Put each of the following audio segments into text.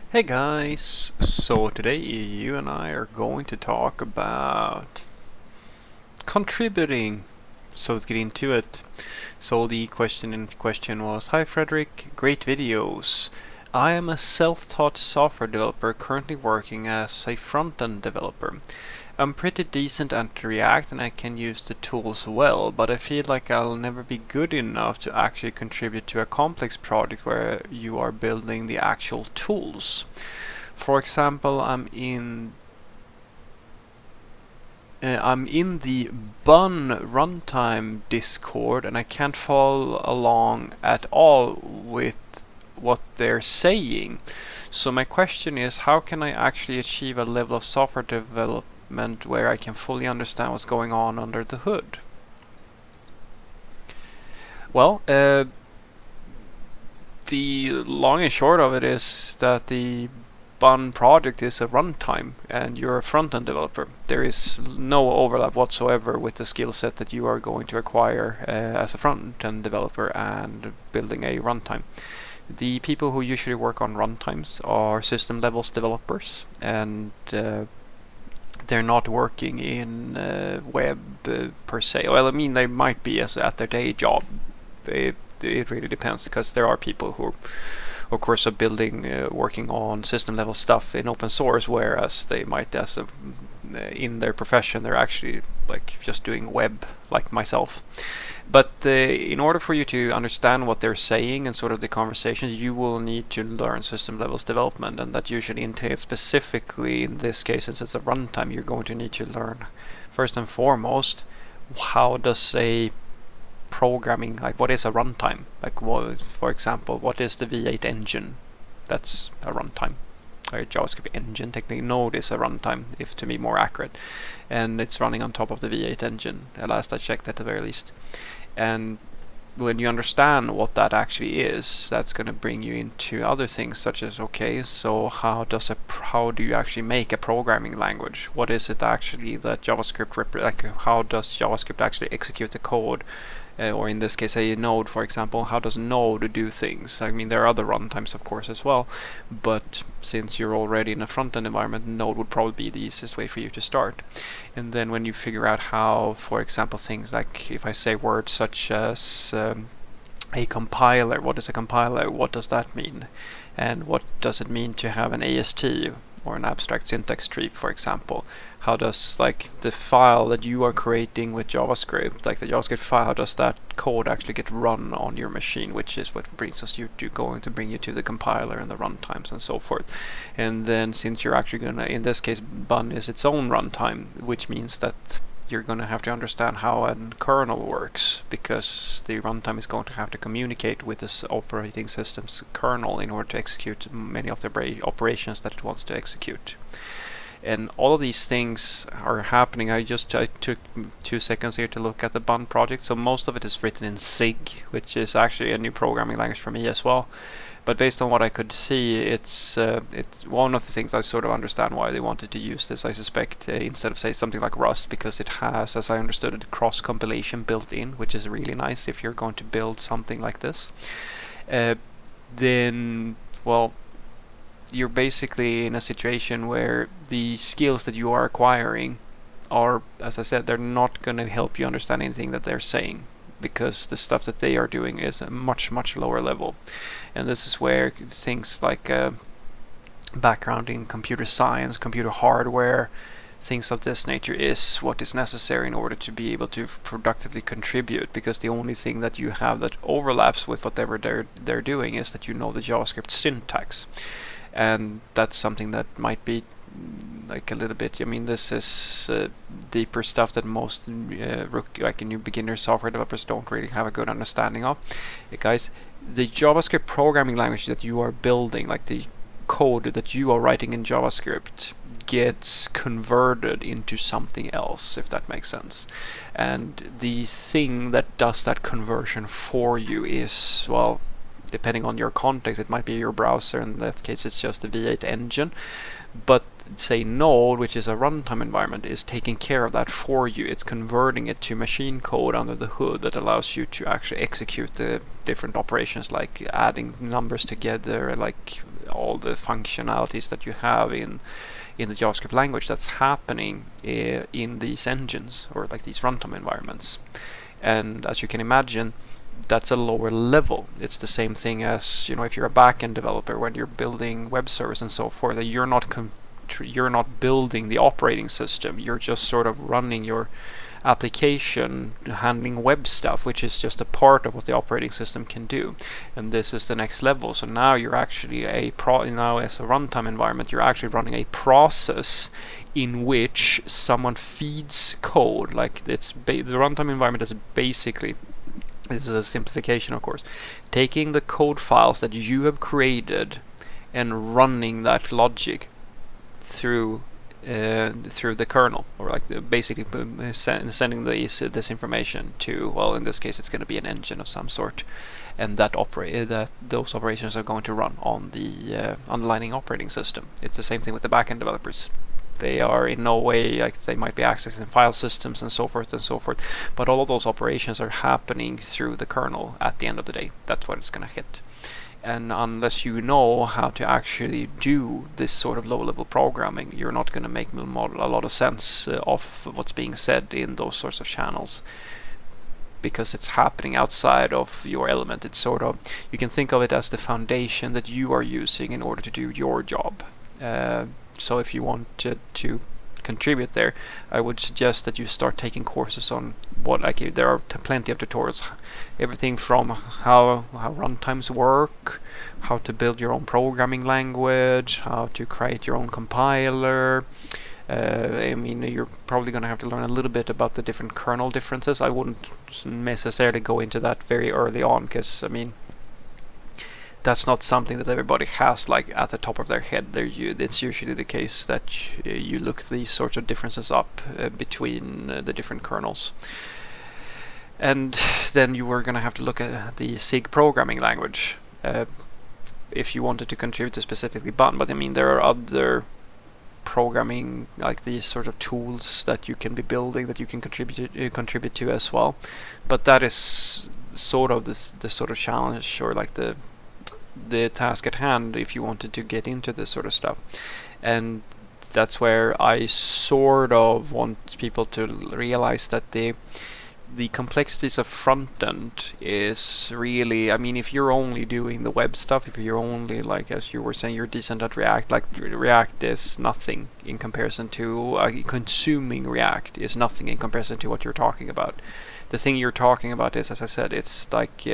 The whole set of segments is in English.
Hey guys, so today you and I are going to talk about contributing. So let's get into it. So the question in question was, Hi Frederick, great videos. I am a self-taught software developer currently working as a front-end developer. I'm pretty decent at React and I can use the tools well, but I feel like I'll never be good enough to actually contribute to a complex project where you are building the actual tools. For example, I'm in the bun runtime Discord and I can't follow along at all with what they're saying. So my question is, how can I actually achieve a level of software development where I can fully understand what's going on under the hood? Well, the long and short of it is that the Bun project is a runtime and you're a front-end developer. There is no overlap whatsoever with the skill set that you are going to acquire as a front-end developer and building a runtime. The people who usually work on runtimes are system levels developers, and they're not working in web per se. Well, I mean, they might be as at their day job. It really depends, because there are people who of course are building working on system level stuff in open source, whereas they might in their profession they're actually like just doing web, like myself. But in order for you to understand what they're saying and sort of the conversations, you will need to learn system levels development, and that usually entails, specifically in this case since it's a runtime, you're going to need to learn first and foremost how does a programming, like what is a runtime, like what, for example, what is the V8 engine? That's a runtime. A JavaScript engine, technically Node is a runtime, if to be more accurate, and it's running on top of the V8 engine, last I checked at the very least. And when you understand what that actually is, that's going to bring you into other things such as, okay, so how do you actually make a programming language? What is it actually that JavaScript like how does JavaScript actually execute the code? Or in this case a Node, for example, how does Node do things? I mean, there are other runtimes of course as well, but since you're already in a front-end environment, Node would probably be the easiest way for you to start. And then when you figure out how, for example, things like, if I say words such as a compiler, what is a compiler, what does that mean, and what does it mean to have an AST or an abstract syntax tree, for example. How does like the file that you are creating with JavaScript, like the JavaScript file, how does that code actually get run on your machine, which is what brings us to going to bring you to the compiler and the runtimes and so forth. And then since you're actually gonna, in this case, Bun is its own runtime, which means that you're going to have to understand how a kernel works, because the runtime is going to have to communicate with this operating system's kernel in order to execute many of the operations that it wants to execute. And all of these things are happening. I took 2 seconds here to look at the Bun project. So most of it is written in SIG, which is actually a new programming language for me as well. But based on what I could see, it's one of the things I sort of understand why they wanted to use this. I suspect instead of say something like Rust, because it has, as I understood it, cross compilation built in, which is really nice if you're going to build something like this. Then, well, you're basically in a situation where the skills that you are acquiring are, as I said, they're not going to help you understand anything that they're saying, because the stuff that they are doing is a much, much lower level. And this is where things like background in computer science, computer hardware, things of this nature is what is necessary in order to be able to productively contribute, because the only thing that you have that overlaps with whatever they're doing is that you know the JavaScript syntax. And that's something that might be like a little bit, I mean, this is deeper stuff that most like new beginner software developers don't really have a good understanding of. Guys, the JavaScript programming language that you are building, like the code that you are writing in JavaScript, gets converted into something else, if that makes sense. And the thing that does that conversion for you is, well, depending on your context, it might be your browser. In that case, it's just the V8 engine. But say Node, which is a runtime environment, is taking care of that for you. It's converting it to machine code under the hood that allows you to actually execute the different operations, like adding numbers together, like all the functionalities that you have in the JavaScript language that's happening in these engines, or like these runtime environments. And as you can imagine, that's a lower level. It's the same thing as, if you're a backend developer, when you're building web servers and so forth, that you're not building the operating system. You're just sort of running your application, handling web stuff, which is just a part of what the operating system can do. And this is the next level. So now you're actually now as a runtime environment, you're actually running a process in which someone feeds code. Like the runtime environment is basically, this is a simplification, of course, taking the code files that you have created and running that logic through the kernel, or like basically sending this information to, well, in this case it's going to be an engine of some sort, and that those operations are going to run on the underlying operating system. It's the same thing with the backend developers. They are in no way, like, they might be accessing file systems and so forth, but all of those operations are happening through the kernel at the end of the day. That's what it's going to hit. And unless you know how to actually do this sort of low-level programming, you're not going to make a lot of sense of what's being said in those sorts of channels, because it's happening outside of your element. It's sort of, you can think of it as the foundation that you are using in order to do your job. So if you wanted to contribute there, I would suggest that you start taking courses on there are plenty of tutorials, everything from how runtimes work, how to build your own programming language, how to create your own compiler. I mean, you're probably going to have to learn a little bit about the different kernel differences. I wouldn't necessarily go into that very early on, because I mean, that's not something that everybody has like at the top of their head. It's usually the case that you look these sorts of differences up between the different kernels. And then you were going to have to look at the SIG programming language if you wanted to contribute to specifically Bun. But I mean, there are other programming, like these sort of tools that you can be building, that you can contribute to as well. But that is sort of the sort of challenge, or like the task at hand if you wanted to get into this sort of stuff. And that's where I sort of want people to realize that the complexities of front end is really, I mean, if you're only doing the web stuff, if you're only, like as you were saying, you're decent at React, like React is nothing in comparison to consuming React is nothing in comparison to what you're talking about. The thing you're talking about is, as I said, it's like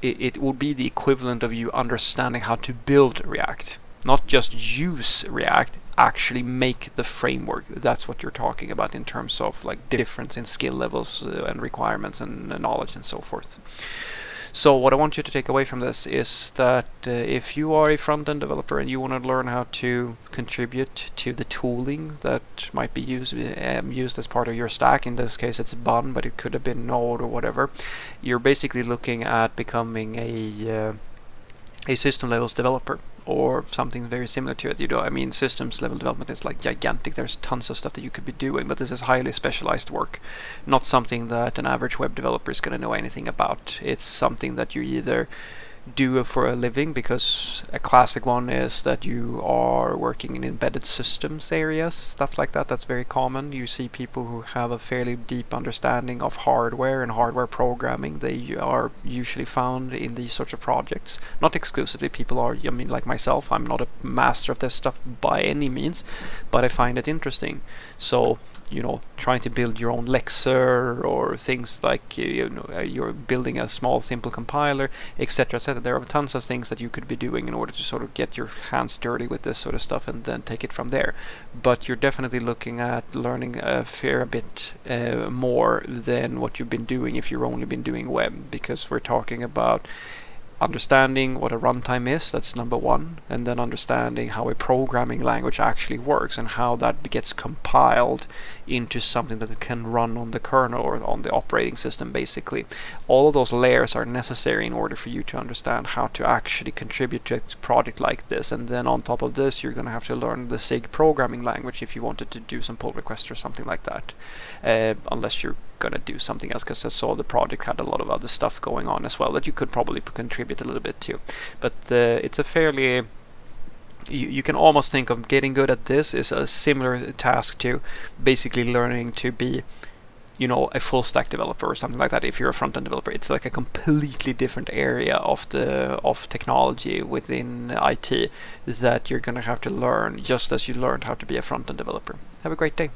it would be the equivalent of you understanding how to build React, not just use React, actually make the framework. That's what you're talking about in terms of like difference in skill levels and requirements and knowledge and so forth. So what I want you to take away from this is that if you are a front-end developer and you want to learn how to contribute to the tooling that might be used as part of your stack, in this case it's Bun, but it could have been Node or whatever, you're basically looking at becoming a system levels developer, or something very similar to it. I mean, systems level development is like gigantic. There's tons of stuff that you could be doing, but this is highly specialized work, not something that an average web developer is going to know anything about. It's something that you either do for a living, because a classic one is that you are working in embedded systems areas, stuff like that. That's very common. You see people who have a fairly deep understanding of hardware and hardware programming. They are usually found in these sorts of projects. Not exclusively. People are, I mean, like myself, I'm not a master of this stuff by any means, but I find it interesting. So, trying to build your own lexer, or things like you're building a small simple compiler, etc., etc. There are tons of things that you could be doing in order to sort of get your hands dirty with this sort of stuff and then take it from there. But you're definitely looking at learning a fair bit more than what you've been doing if you've only been doing web, because we're talking about understanding what a runtime is, that's number one, and then understanding how a programming language actually works and how that gets compiled into something that can run on the kernel or on the operating system, basically. All of those layers are necessary in order for you to understand how to actually contribute to a project like this. And then on top of this, you're going to have to learn the SIG programming language if you wanted to do some pull requests or something like that, unless you're gonna do something else, because I saw the project had a lot of other stuff going on as well that you could probably contribute a little bit to. But it's a fairly you can almost think of getting good at this is a similar task to basically learning to be, a full stack developer or something like that. If you're a front end developer, it's like a completely different area of technology within IT that you're gonna have to learn, just as you learned how to be a front end developer. Have a great day.